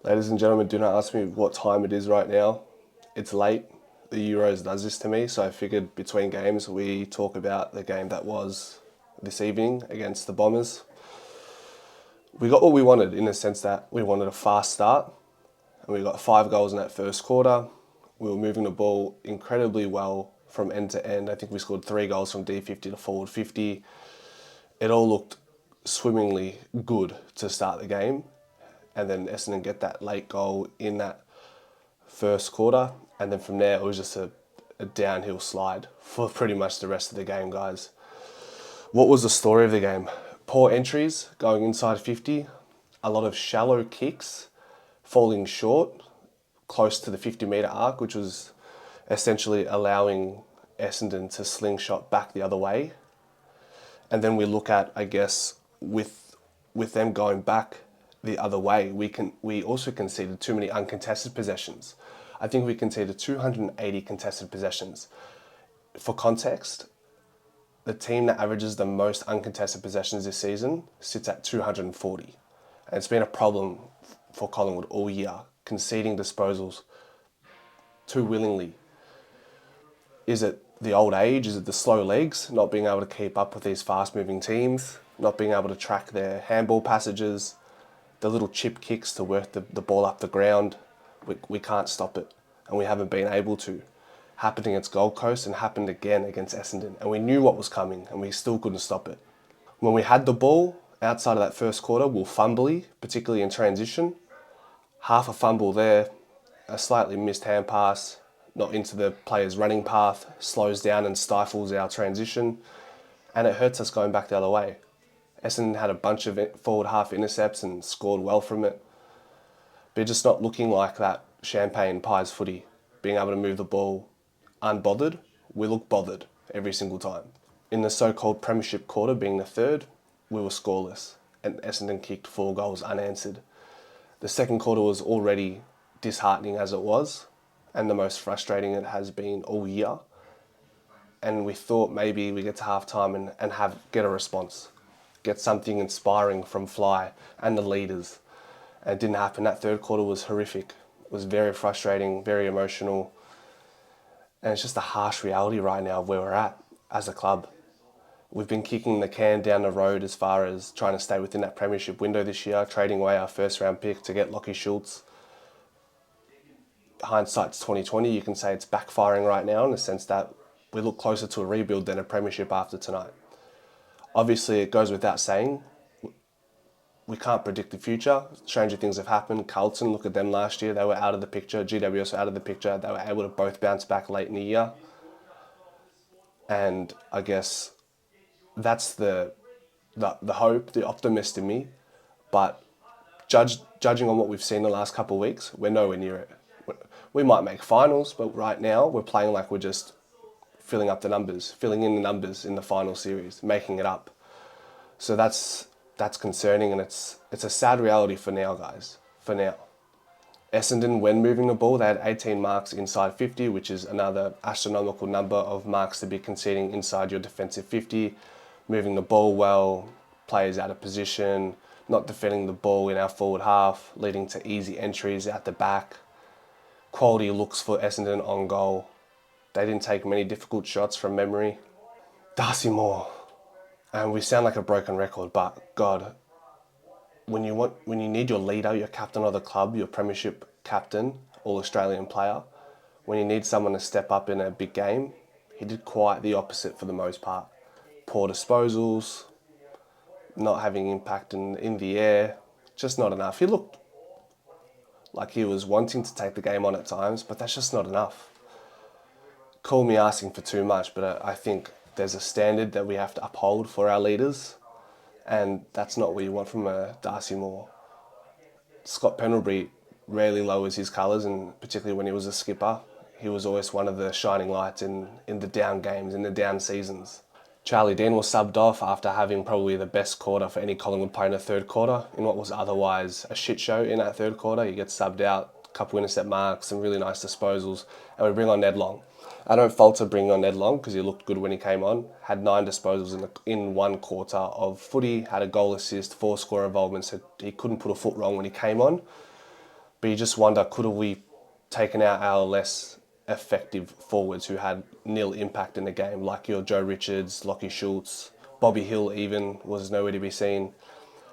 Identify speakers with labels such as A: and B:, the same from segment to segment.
A: Ladies and gentlemen, do not ask me what time it is right now. It's late. The Euros does this to me, so I figured between games we talk about the game that was this evening against the Bombers. We got what we wanted in the sense that we wanted a fast start, and we got 5 goals in that first quarter. We were moving the ball incredibly well from end to end. I think we scored 3 goals from D50 to forward 50. It all looked swimmingly good to start the game. And then Essendon get that late goal in that first quarter. And then from there, it was just a downhill slide for pretty much the rest of the game, guys. What was the story of the game? Poor entries going inside 50, a lot of shallow kicks, falling short, close to the 50-metre arc, which was essentially allowing Essendon to slingshot back the other way. And then we look at, I guess, with them going back the other way, we also conceded too many uncontested possessions. I think we conceded 280 contested possessions. For context, the team that averages the most uncontested possessions this season sits at 240. And it's been a problem for Collingwood all year, conceding disposals too willingly. Is it the old age? Is it the slow legs? Not being able to keep up with these fast-moving teams? Not being able to track their handball passages? The little chip kicks to work the ball up the ground? We can't stop it. And we haven't been able to. Happened against Gold Coast and happened again against Essendon. And we knew what was coming and we still couldn't stop it. When we had the ball outside of that first quarter, we were fumbly, particularly in transition. Half a fumble there, a slightly missed hand pass, not into the player's running path, slows down and stifles our transition. And it hurts us going back the other way. Essendon had a bunch of forward half intercepts and scored well from it. But just not looking like that champagne pies footy, being able to move the ball unbothered. We look bothered every single time. In the so-called premiership quarter, being the third, we were scoreless and Essendon kicked 4 goals unanswered. The second quarter was already disheartening as it was and the most frustrating it has been all year. And we thought maybe we get to half-time and get a response. Get something inspiring from Fly and the leaders. And it didn't happen. That third quarter was horrific. It was very frustrating, very emotional. And it's just a harsh reality right now of where we're at as a club. We've been kicking the can down the road as far as trying to stay within that premiership window this year, trading away our first round pick to get Lachie Schultz. Hindsight's 2020, you can say it's backfiring right now in the sense that we look closer to a rebuild than a premiership after tonight. Obviously, it goes without saying, we can't predict the future. Stranger things have happened. Carlton, look at them last year. They were out of the picture. GWS were out of the picture. They were able to both bounce back late in the year. And I guess that's the hope, the optimist in me. But judging on what we've seen the last couple of weeks, we're nowhere near it. We might make finals, but right now we're playing like we're just filling in the numbers in the final series, making it up. So that's concerning, and it's a sad reality for now, guys. For now. Essendon, when moving the ball, they had 18 marks inside 50, which is another astronomical number of marks to be conceding inside your defensive 50. Moving the ball well, players out of position, not defending the ball in our forward half, leading to easy entries out the back. Quality looks for Essendon on goal. They didn't take many difficult shots from memory. Darcy Moore. And we sound like a broken record, but God, when you need your leader, your captain of the club, your premiership captain, all-Australian player, when you need someone to step up in a big game, he did quite the opposite for the most part. Poor disposals, not having impact in the air, just not enough. He looked like he was wanting to take the game on at times, but that's just not enough. Call me asking for too much, but I think there's a standard that we have to uphold for our leaders, and that's not what you want from a Darcy Moore. Scott Pendlebury rarely lowers his colours, and particularly when he was a skipper, he was always one of the shining lights in the down games, in the down seasons. Charlie Dean was subbed off after having probably the best quarter for any Collingwood player in the third quarter, in what was otherwise a shit show in that third quarter. He gets subbed out, a couple intercept marks, some really nice disposals, and we bring on Ned Long. I don't falter bringing on Ned Long because he looked good when he came on. Had 9 disposals in one quarter of footy, had a goal assist, 4 score involvements, so he couldn't put a foot wrong when he came on. But you just wonder, could have we taken out our less effective forwards who had nil impact in the game, like your Joe Richards, Lockie Schultz, Bobby Hill even was nowhere to be seen.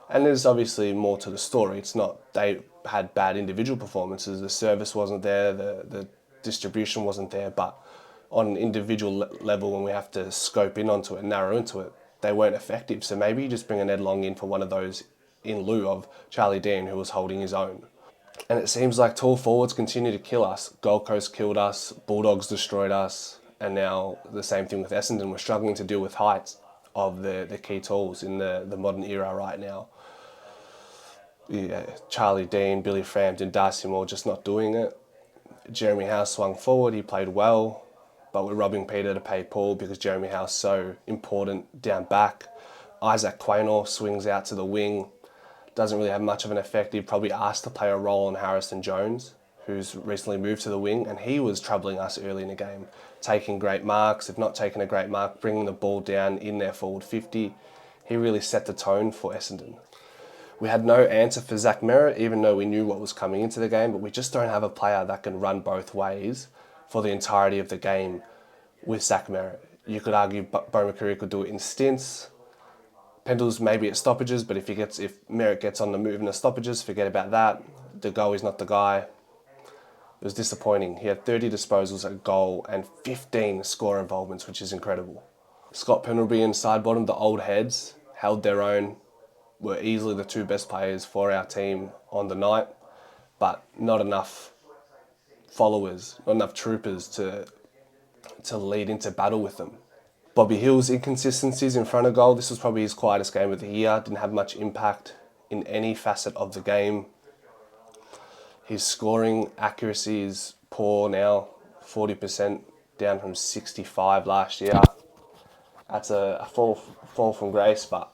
A: And there's obviously more to the story. It's not they had bad individual performances. The service wasn't there, the distribution wasn't there, but on an individual level, when we have to scope in onto it and narrow into it, they weren't effective. So maybe you just bring an Ed Long in for one of those in lieu of Charlie Dean, who was holding his own. And it seems like tall forwards continue to kill us. Gold Coast killed us, Bulldogs destroyed us, and now the same thing with Essendon. We're struggling to deal with heights of the key talls in the modern era right now. Yeah, Charlie Dean, Billy Frampton, Darcy Moore just not doing it. Jeremy House swung forward, he played well, but we're robbing Peter to pay Paul because Jeremy House so important down back. Isaac Quaynor swings out to the wing, doesn't really have much of an effect. He probably asked to play a role on Harrison Jones, who's recently moved to the wing, and he was troubling us early in the game, taking great marks, if not taking a great mark, bringing the ball down in their forward 50. He really set the tone for Essendon. We had no answer for Zach Merritt, even though we knew what was coming into the game, but we just don't have a player that can run both ways for the entirety of the game with Zach Merritt. You could argue Bo McCreary could do it in stints. Pendle's maybe at stoppages, but if Merritt gets on the move in the stoppages, forget about that. De Goey is not the guy. It was disappointing. He had 30 disposals at goal and 15 score involvements, which is incredible. Scott Pendlebury and Sidebottom, the old heads, held their own, were easily the two best players for our team on the night, but not enough followers, not enough troopers to lead into battle with them. Bobby Hill's inconsistencies in front of goal, this was probably his quietest game of the year, didn't have much impact in any facet of the game. His scoring accuracy is poor now, 40% down from 65 last year. That's a fall from grace, but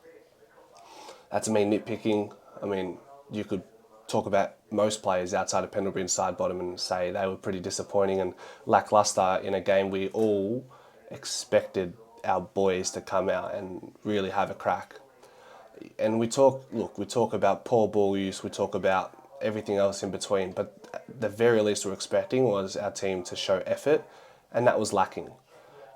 A: that's me nitpicking. I mean, you could talk about most players outside of Pendlebury and Sidebottom and say they were pretty disappointing and lacklustre in a game we all expected our boys to come out and really have a crack. And we talk about poor ball use, we talk about everything else in between, but the very least we're expecting was our team to show effort, and that was lacking.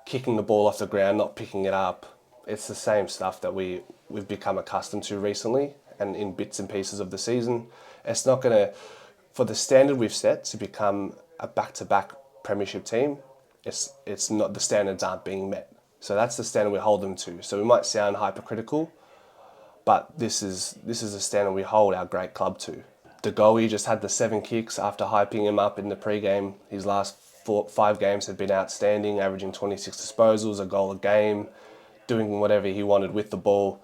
A: Kicking the ball off the ground, not picking it up, it's the same stuff that we've become accustomed to recently and in bits and pieces of the season. It's not going to, for the standard we've set to become a back-to-back premiership team, it's not, the standards aren't being met. So that's the standard we hold them to. So we might sound hypercritical, but this is the standard we hold our great club to. De Goey just had the 7 kicks after hyping him up in the pre-game. His last 5 games have been outstanding, averaging 26 disposals, a goal a game, doing whatever he wanted with the ball.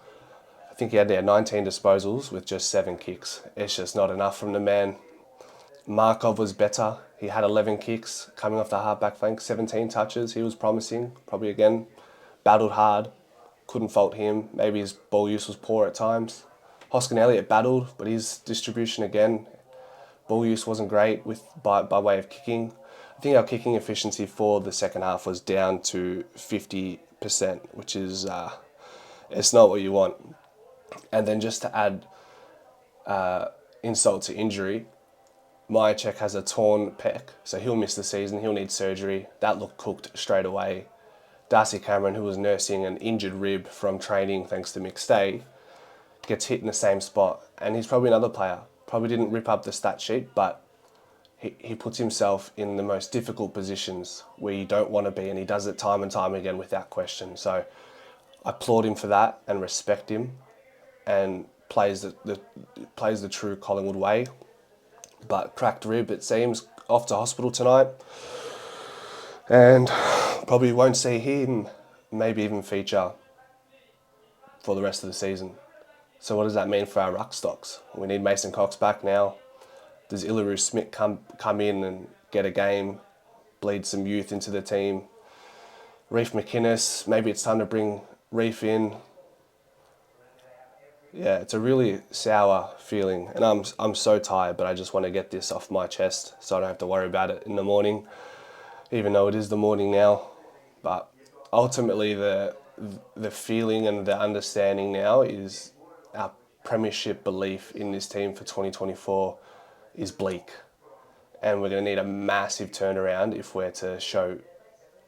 A: I think he had 19 disposals with just 7 kicks. It's just not enough from the man. Markov was better. He had 11 kicks coming off the half-back flank, 17 touches. He was promising, probably again, battled hard. Couldn't fault him. Maybe his ball use was poor at times. Hoskin Elliott battled, but his distribution again, ball use wasn't great by way of kicking. I think our kicking efficiency for the second half was down to 50%, which is it's not what you want. And then just to add insult to injury, Myercheck has a torn pec, so he'll miss the season. He'll need surgery. That looked cooked straight away. Darcy Cameron, who was nursing an injured rib from training thanks to Mick Stay, gets hit in the same spot, and he's probably another player. Probably didn't rip up the stat sheet, but he puts himself in the most difficult positions where you don't want to be, and he does it time and time again without question. So I applaud him for that and respect him, and plays the true Collingwood way. But cracked rib, it seems, off to hospital tonight, and probably won't see him maybe even feature for the rest of the season. So what does that mean for our ruck stocks? We need Mason Cox back now. Does Ilaru Smith come in and get a game, bleed some youth into the team? Reef McInnes, maybe it's time to bring Reef in. Yeah, it's a really sour feeling, and I'm so tired, but I just want to get this off my chest so I don't have to worry about it in the morning, even though it is the morning now. But ultimately, the feeling and the understanding now is our premiership belief in this team for 2024 is bleak. and we're going to need a massive turnaround if we're to show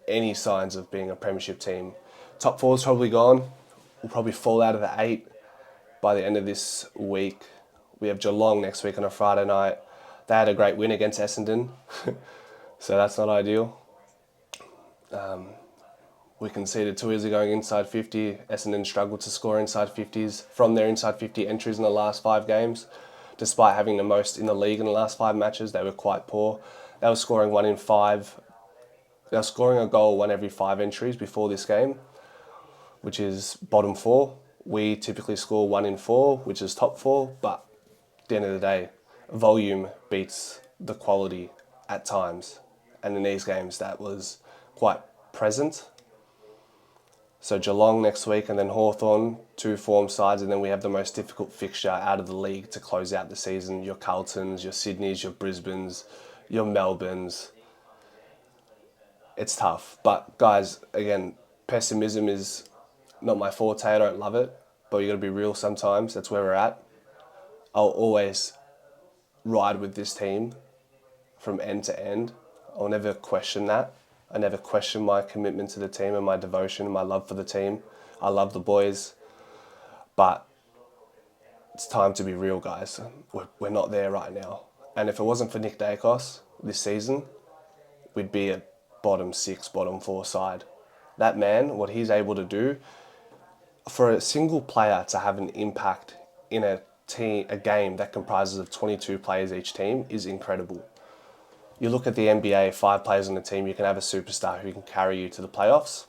A: any signs of being a premiership team. Top four's probably gone. We'll probably fall out of the 8 by the end of this week. We have Geelong next week on a Friday night. They had a great win against Essendon, so that's not ideal. We conceded 2 years ago inside 50. Essendon struggled to score inside 50s from their inside 50 entries in the last 5 games. Despite having the most in the league in the last 5 matches, they were quite poor. They were scoring 1 in 5. They were scoring a goal 1 every 5 entries before this game, which is bottom 4. We typically score 1 in 4, which is top 4, but at the end of the day, volume beats the quality at times. And in these games, that was quite present. So Geelong next week and then Hawthorn, 2 form sides, and then we have the most difficult fixture out of the league to close out the season. Your Carltons, your Sydneys, your Brisbanes, your Melbournes. It's tough. But guys, again, pessimism is not my forte. I don't love it, but you got to be real sometimes. That's where we're at. I'll always ride with this team from end to end. I'll never question that. I never question my commitment to the team and my devotion and my love for the team. I love the boys, but it's time to be real, guys. We're not there right now. And if it wasn't for Nick Dacos this season, we'd be a bottom 6, bottom 4 side. That man, what he's able to do, for a single player to have an impact in a game that comprises of 22 players each team is incredible. You look at the NBA, 5 players on the team, you can have a superstar who can carry you to the playoffs.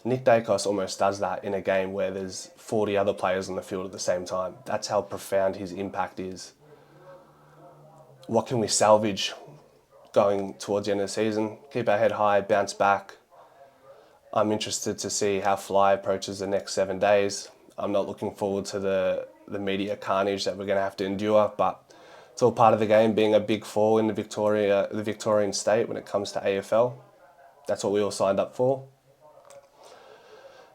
A: Nick Dacos almost does that in a game where there's 40 other players on the field at the same time. That's how profound his impact is. What can we salvage going towards the end of the season? Keep our head high, bounce back. I'm interested to see how Fly approaches the next 7 days. I'm not looking forward to the media carnage that we're going to have to endure, but it's all part of the game, being a big 4 in the Victorian state when it comes to AFL. That's what we all signed up for.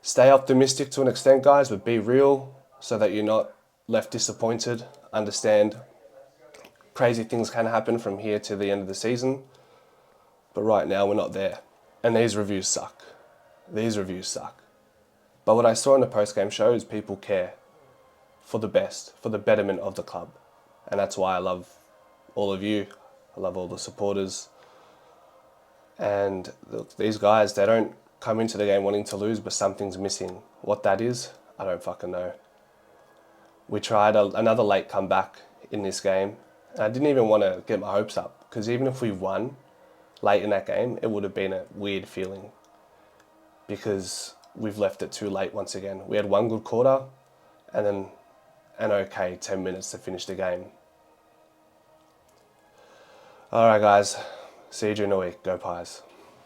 A: Stay optimistic to an extent, guys, but be real so that you're not left disappointed. Understand crazy things can happen from here to the end of the season, but right now we're not there. And these reviews suck. But what I saw in the post-game show is people care for the best, for the betterment of the club. And that's why I love all of you. I love all the supporters. And look, these guys, they don't come into the game wanting to lose, but something's missing. What that is, I don't fucking know. We tried another late comeback in this game. And I didn't even want to get my hopes up, because even if we won late in that game, it would have been a weird feeling, because we've left it too late once again. We had 1 good quarter and then an okay 10 minutes to finish the game. All right, guys. See you during the week. Go Pies.